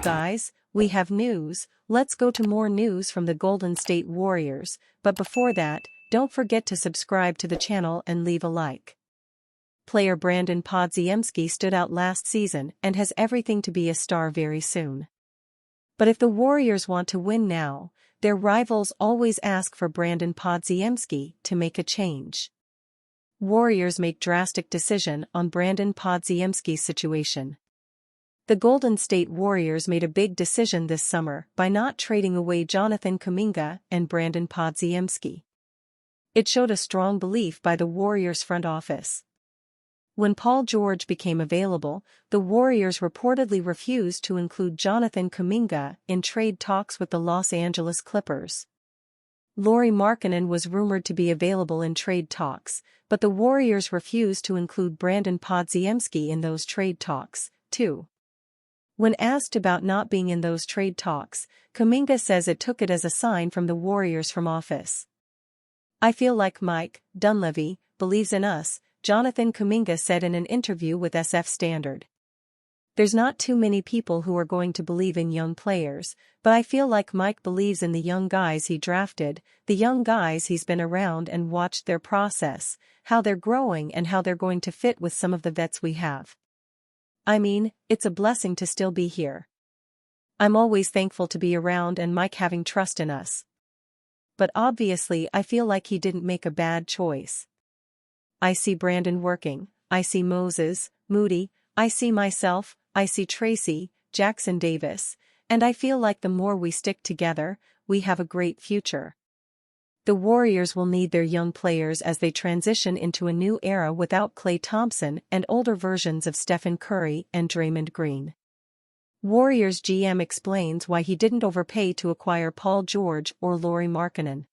guys, we have news. Let's go to more news from the Golden State Warriors, but before that, don't forget to subscribe to the channel and leave a like. Player Brandon Podziemski stood out last season and has everything to be a star very soon. But if the Warriors want to win now, their rivals always ask for Brandon Podziemski to make a change. Warriors make drastic decision on Brandon Podziemski's situation. The Golden State Warriors made a big decision this summer by not trading away Jonathan Kuminga and Brandon Podziemski. It showed a strong belief by the Warriors front office. When Paul George became available, the Warriors reportedly refused to include Jonathan Kuminga in trade talks with the Los Angeles Clippers. Lauri Markkanen was rumored to be available in trade talks, but the Warriors refused to include Brandon Podziemski in those trade talks, too. When asked about not being in those trade talks, Kuminga says it took it as a sign from the Warriors front office. "I feel like Mike Dunleavy believes in us," Jonathan Kuminga said in an interview with SF Standard. "There's not too many people who are going to believe in young players, but I feel like Mike believes in the young guys he drafted, the young guys he's been around and watched their process, how they're growing and how they're going to fit with some of the vets we have. I mean, it's a blessing to still be here. I'm always thankful to be around and Mike having trust in us. But obviously I feel like he didn't make a bad choice. I see Brandon working, I see Moses, Moody, I see myself, I see Tracy, Jackson Davis, and I feel like the more we stick together, we have a great future." The Warriors will need their young players as they transition into a new era without Klay Thompson and older versions of Stephen Curry and Draymond Green. Warriors GM explains why he didn't overpay to acquire Paul George or Lauri Markkanen.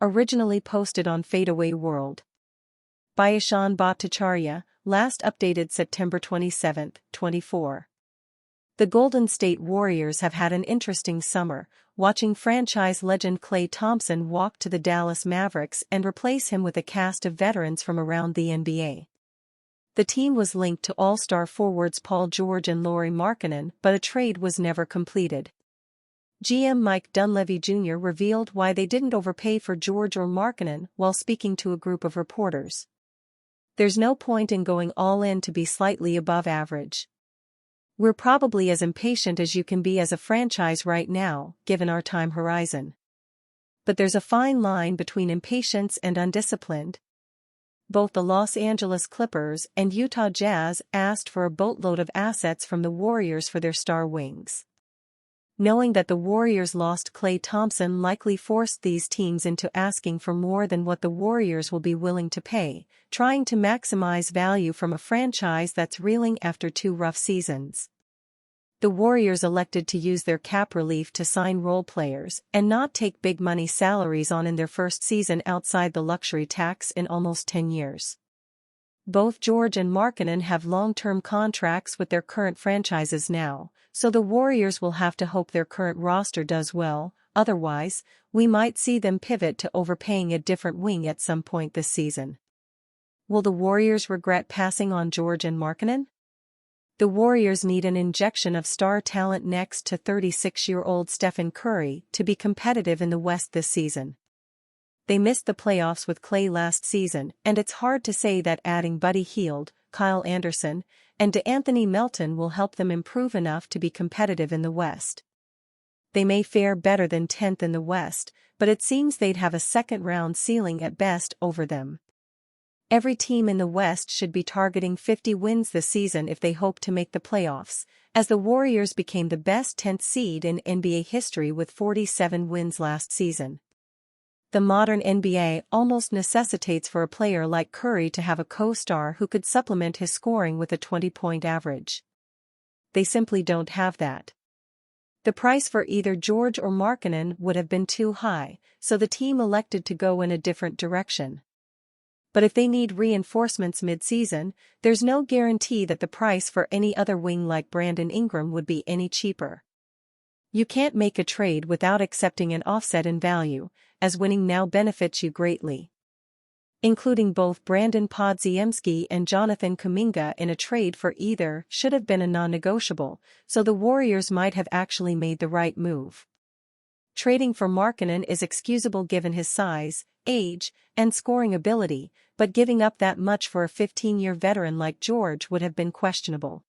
Originally posted on Fadeaway World by Ishan Bhattacharya, last updated September 27, 24. The Golden State Warriors have had an interesting summer, watching franchise legend Klay Thompson walk to the Dallas Mavericks and replace him with a cast of veterans from around the NBA. The team was linked to all-star forwards Paul George and Lauri Markkanen, but a trade was never completed. GM Mike Dunleavy Jr. revealed why they didn't overpay for George or Markkanen while speaking to a group of reporters. "There's no point in going all in to be slightly above average. We're probably as impatient as you can be as a franchise right now, given our time horizon. But there's a fine line between impatience and undisciplined." Both the Los Angeles Clippers and Utah Jazz asked for a boatload of assets from the Warriors for their star wings. Knowing that the Warriors lost Klay Thompson likely forced these teams into asking for more than what the Warriors will be willing to pay, trying to maximize value from a franchise that's reeling after 2 rough seasons. The Warriors elected to use their cap relief to sign role players and not take big money salaries on in their first season outside the luxury tax in almost 10 years. Both George and Markkanen have long-term contracts with their current franchises now, so the Warriors will have to hope their current roster does well, otherwise, we might see them pivot to overpaying a different wing at some point this season. Will the Warriors regret passing on George and Markkanen? The Warriors need an injection of star talent next to 36-year-old Stephen Curry to be competitive in the West this season. They missed the playoffs with Klay last season, and it's hard to say that adding Buddy Hield, Kyle Anderson, and DeAnthony Melton will help them improve enough to be competitive in the West. They may fare better than 10th in the West, but it seems they'd have a second-round ceiling at best over them. Every team in the West should be targeting 50 wins this season if they hope to make the playoffs, as the Warriors became the best 10th seed in NBA history with 47 wins last season. The modern NBA almost necessitates for a player like Curry to have a co-star who could supplement his scoring with a 20-point average. They simply don't have that. The price for either George or Markkanen would have been too high, so the team elected to go in a different direction. But if they need reinforcements mid-season, there's no guarantee that the price for any other wing like Brandon Ingram would be any cheaper. You can't make a trade without accepting an offset in value, as winning now benefits you greatly. including both Brandon Podziemski and Jonathan Kuminga in a trade for either, should have been a non-negotiable, so the Warriors might have actually made the right move. Trading for Markkanen is excusable given his size, age, and scoring ability, but giving up that much for a 15-year veteran like George would have been questionable.